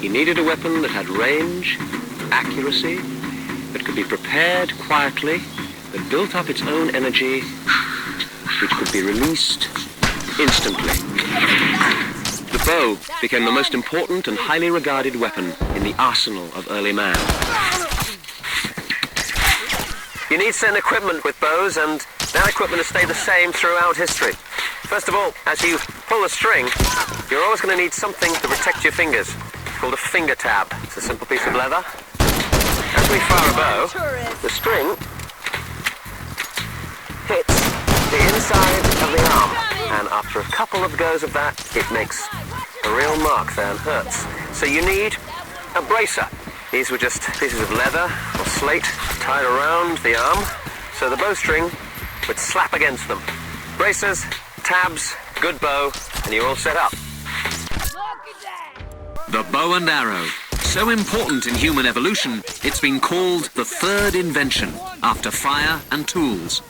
He needed a weapon that had range, accuracy, that could be prepared quietly, that built up its own energy, which could be released instantly. The bow became the most important and highly regarded weapon in the arsenal of early man. You need certain equipment with bows, and that equipment has stayed the same throughout history. First of all, as you pull the string, you're always going to need something to protect your fingers. It's called a finger tab. It's a simple piece of leather. As we fire a bow, the string hits the inside of the arm, and after a couple of goes of that, it makes a real mark there and hurts. So you need a bracer. These were just pieces of leather or slate tied around the arm, so the bowstring would slap against them. Bracers, tabs, good bow, and you're all set up. The bow and arrow. So important in human evolution, it's been called the third invention, after fire and tools.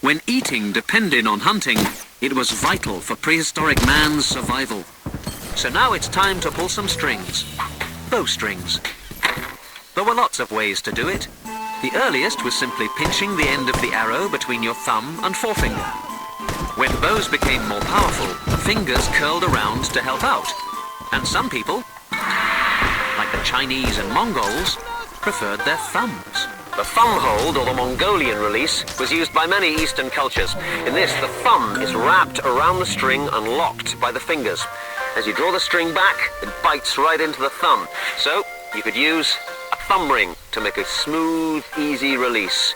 When eating depended on hunting, it was vital for prehistoric man's survival. So now it's time to pull some strings. Bowstrings. There were lots of ways to do it. The earliest was simply pinching the end of the arrow between your thumb and forefinger. When bows became more powerful, fingers curled around to help out. And some people, like the Chinese and Mongols, preferred their thumbs. The thumb hold, or the Mongolian release, was used by many Eastern cultures. In this, the thumb is wrapped around the string and locked by the fingers. As you draw the string back, it bites right into the thumb. So, you could use a thumb ring to make a smooth, easy release.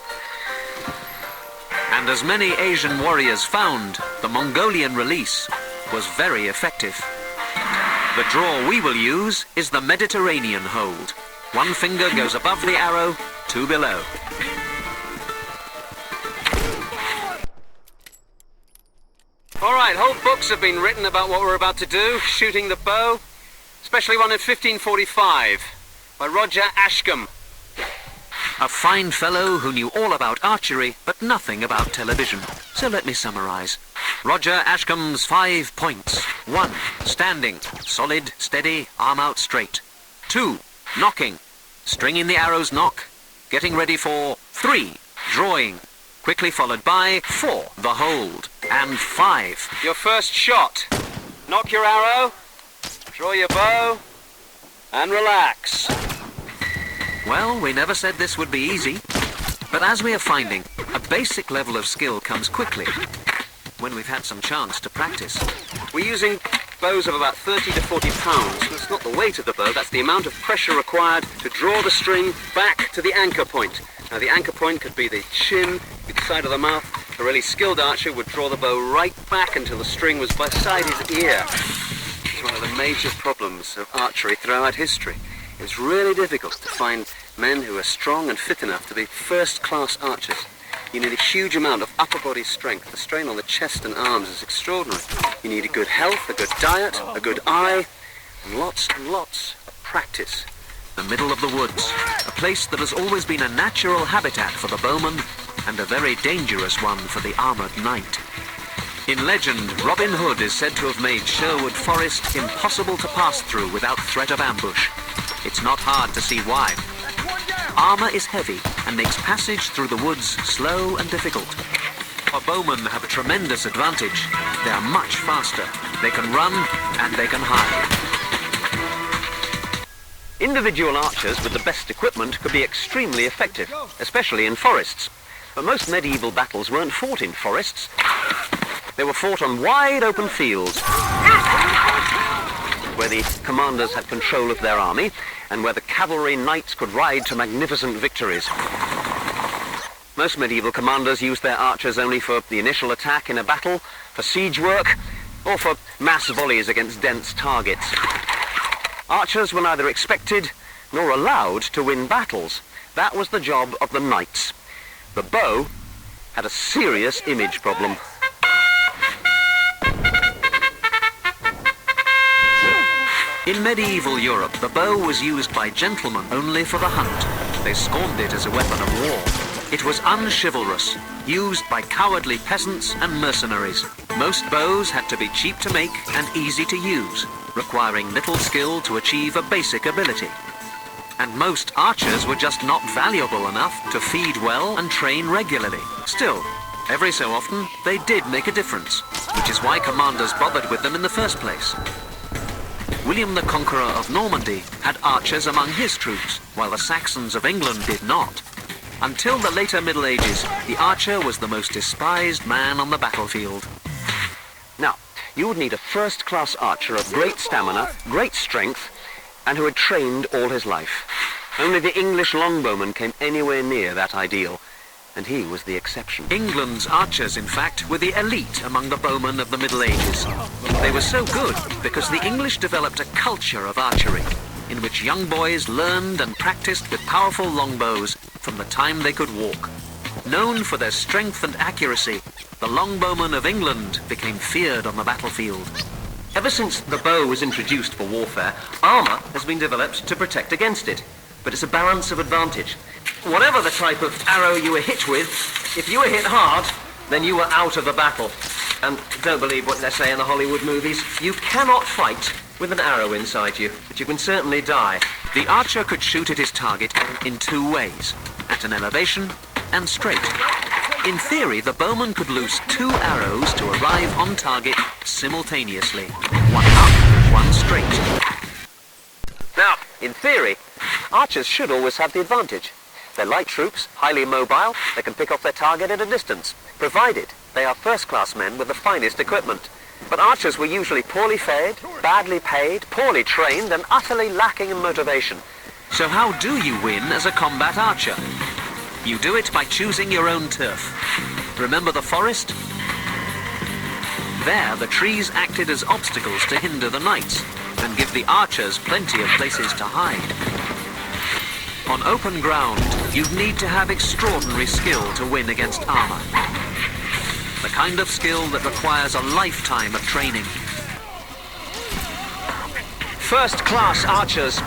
And as many Asian warriors found, the Mongolian release was very effective. The draw we will use is the Mediterranean hold. One finger goes above the arrow, two below. All right, whole books have been written about what we're about to do, shooting the bow, especially one in 1545 by Roger Ascham. A fine fellow who knew all about archery, but nothing about television. So let me summarize. Roger Ascham's 5 points. 1. Standing. Solid, steady, arm out straight. 2. Knocking. String in the arrow's knock. Getting ready for 3. Drawing. Quickly followed by 4. The hold. And 5. Your first shot. Knock your arrow, draw your bow, and relax. Well, we never said this would be easy. But as we are finding, a basic level of skill comes quickly when we've had some chance to practice. We're using bows of about 30 to 40 pounds. That's not the weight of the bow, that's the amount of pressure required to draw the string back to the anchor point. Now the anchor point could be the chin, the side of the mouth. A really skilled archer would draw the bow right back until the string was beside his ear. It's one of the major problems of archery throughout history. It was really difficult to find men who are strong and fit enough to be first-class archers. You need a huge amount of upper body strength. The strain on the chest and arms is extraordinary. You need a good health, a good diet, a good eye, and lots of practice. The middle of the woods, a place that has always been a natural habitat for the bowman and a very dangerous one for the armored knight. In legend, Robin Hood is said to have made Sherwood Forest impossible to pass through without threat of ambush. It's not hard to see why. Armor is heavy and makes passage through the woods slow and difficult. Our bowmen have a tremendous advantage. They are much faster. They can run and they can hide. Individual archers with the best equipment could be extremely effective, especially in forests. But most medieval battles weren't fought in forests. They were fought on wide open fields, where the commanders had control of their army, and where the cavalry knights could ride to magnificent victories. Most medieval commanders used their archers only for the initial attack in a battle, for siege work, or for mass volleys against dense targets. Archers were neither expected nor allowed to win battles. That was the job of the knights. The bow had a serious image problem. In medieval Europe, the bow was used by gentlemen only for the hunt. They scorned it as a weapon of war. It was unchivalrous, used by cowardly peasants and mercenaries. Most bows had to be cheap to make and easy to use. requiring little skill to achieve a basic ability. And most archers were just not valuable enough to feed well and train regularly. Still, every so often, they did make a difference, which is why commanders bothered with them in the first place. William the Conqueror of Normandy had archers among his troops, while the Saxons of England did not. Until the later Middle Ages, the archer was the most despised man on the battlefield. Now, you would need a first-class archer of great stamina, great strength, and who had trained all his life. Only the English longbowman came anywhere near that ideal, and he was the exception. England's archers, in fact, were the elite among the bowmen of the Middle Ages. They were so good because the English developed a culture of archery, in which young boys learned and practiced with powerful longbows from the time they could walk. Known for their strength and accuracy, the longbowmen of England became feared on the battlefield. Ever since the bow was introduced for warfare, armour has been developed to protect against it. But it's a balance of advantage. Whatever the type of arrow you were hit with, if you were hit hard, then you were out of the battle. And don't believe what they say in the Hollywood movies. You cannot fight with an arrow inside you, but you can certainly die. The archer could shoot at his target in two ways, at an elevation and straight. In theory, the bowman could loose two arrows to arrive on target simultaneously, one up, one straight. Now, in theory, archers should always have the advantage. They're light troops, highly mobile, they can pick off their target at a distance, provided they are first-class men with the finest equipment. But archers were usually poorly fed, badly paid, poorly trained, and utterly lacking in motivation. So how do you win as a combat archer? You do it by choosing your own turf. Remember the forest? There, the trees acted as obstacles to hinder the knights and give the archers plenty of places to hide. On open ground, you'd need to have extraordinary skill to win against armor. The kind of skill that requires a lifetime of training. First-class archers,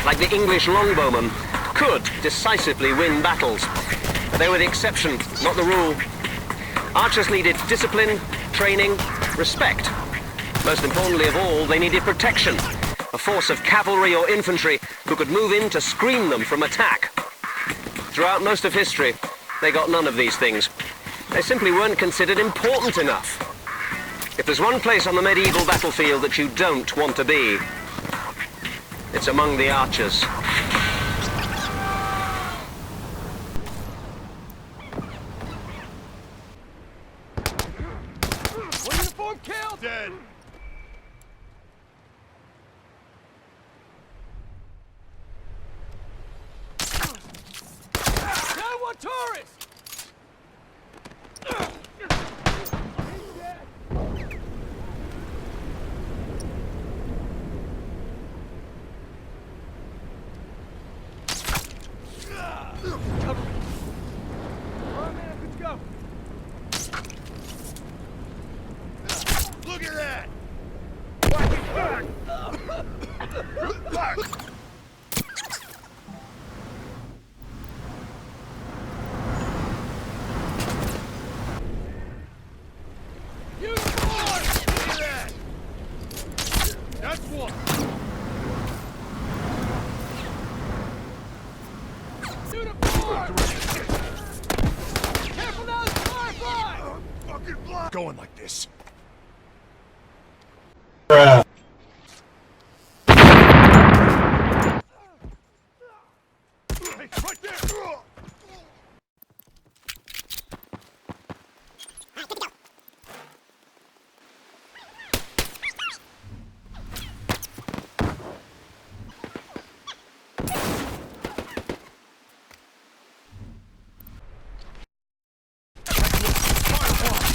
like the English longbowmen, could decisively win battles. But they were the exception, not the rule. Archers needed discipline, training, respect. Most importantly of all, they needed protection. A force of cavalry or infantry who could move in to screen them from attack. Throughout most of history, they got none of these things. They simply weren't considered important enough. If there's one place on the medieval battlefield that you don't want to be, it's among the archers. Uniform kill! Dead! Down one tourist! Cover me! All right, man, let's go! Look at that! Uniform! Look at that! That's one! Uniform! Careful now, it's firefly! Fucking block! Going like this. Bruh. Hey, right there!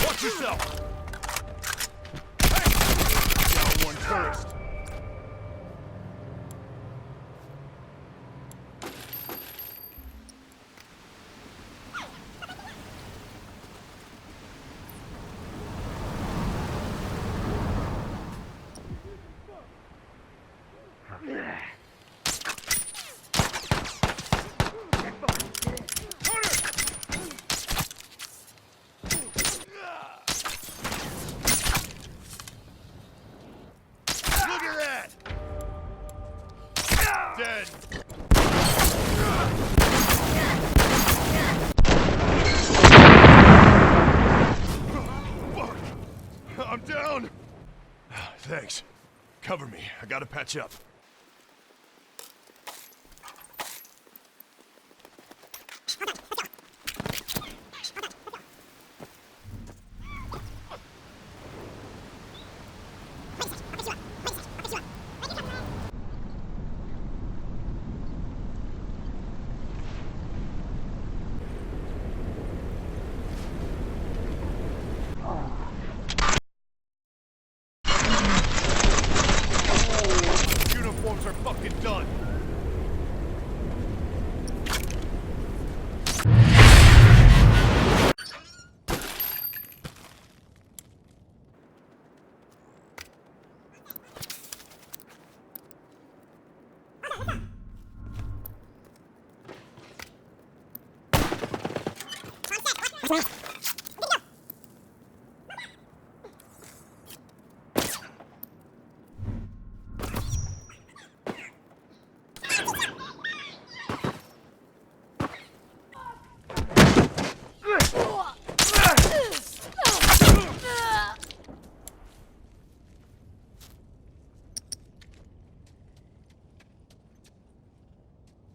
Watch yourself! Hey! Down one tourist. Look at that! dead. Fuck! I'm down! Thanks. Cover me. I gotta patch up. Uniforms are fucking done.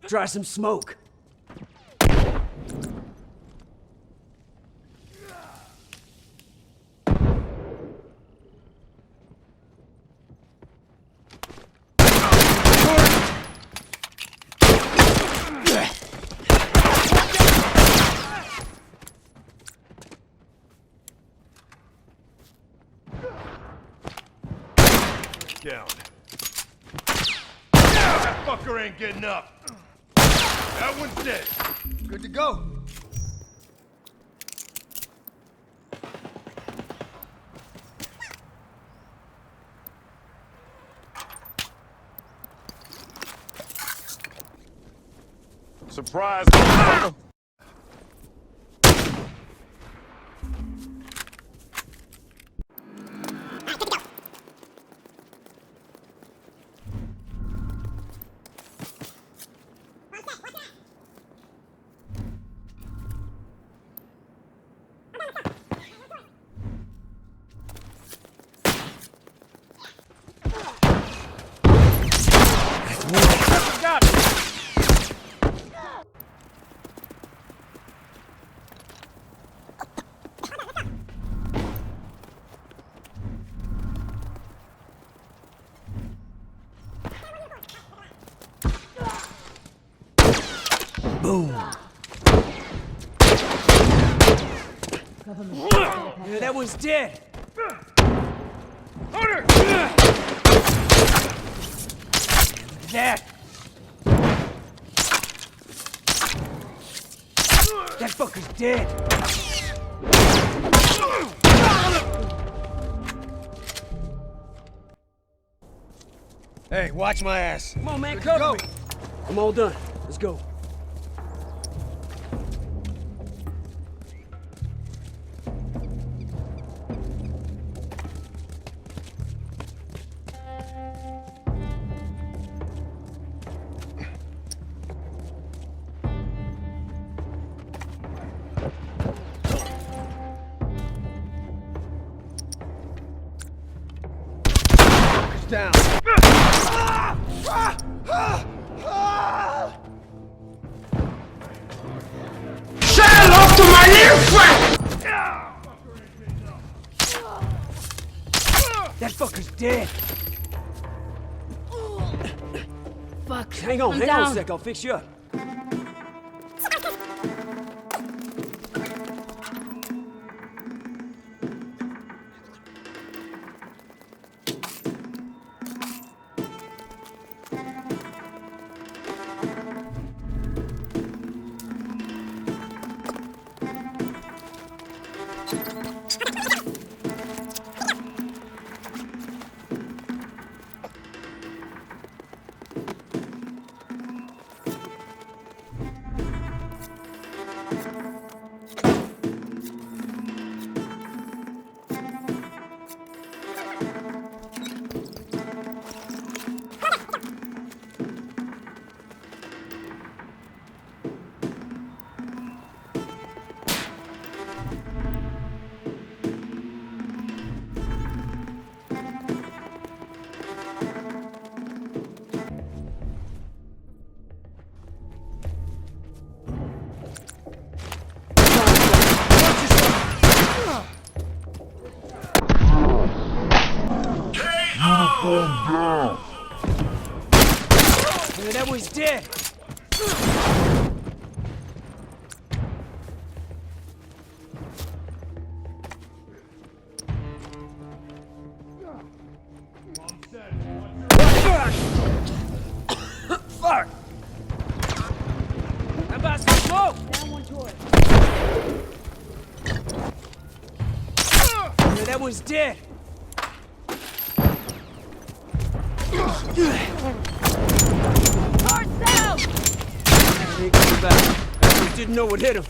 Try some smoke. Down. That fucker ain't getting up. That one's dead. Good to go. Surprise, motherfucker. Got it. Boom. Yeah, that one's dead. Hunter! That. That fucker's dead. Hey, watch my ass. Come on, man, cover me. I'm all done. Let's go. Down. Say hello to my little friend! That fucker's dead. Fuck. Hang on, I'm hang down. on a sec. I'll fix you up. Yeah, that one's dead. Fuck! How about some smoke? Down one toy. Yeah, that one's dead. Hard south! He ain't coming back. He didn't know what hit him.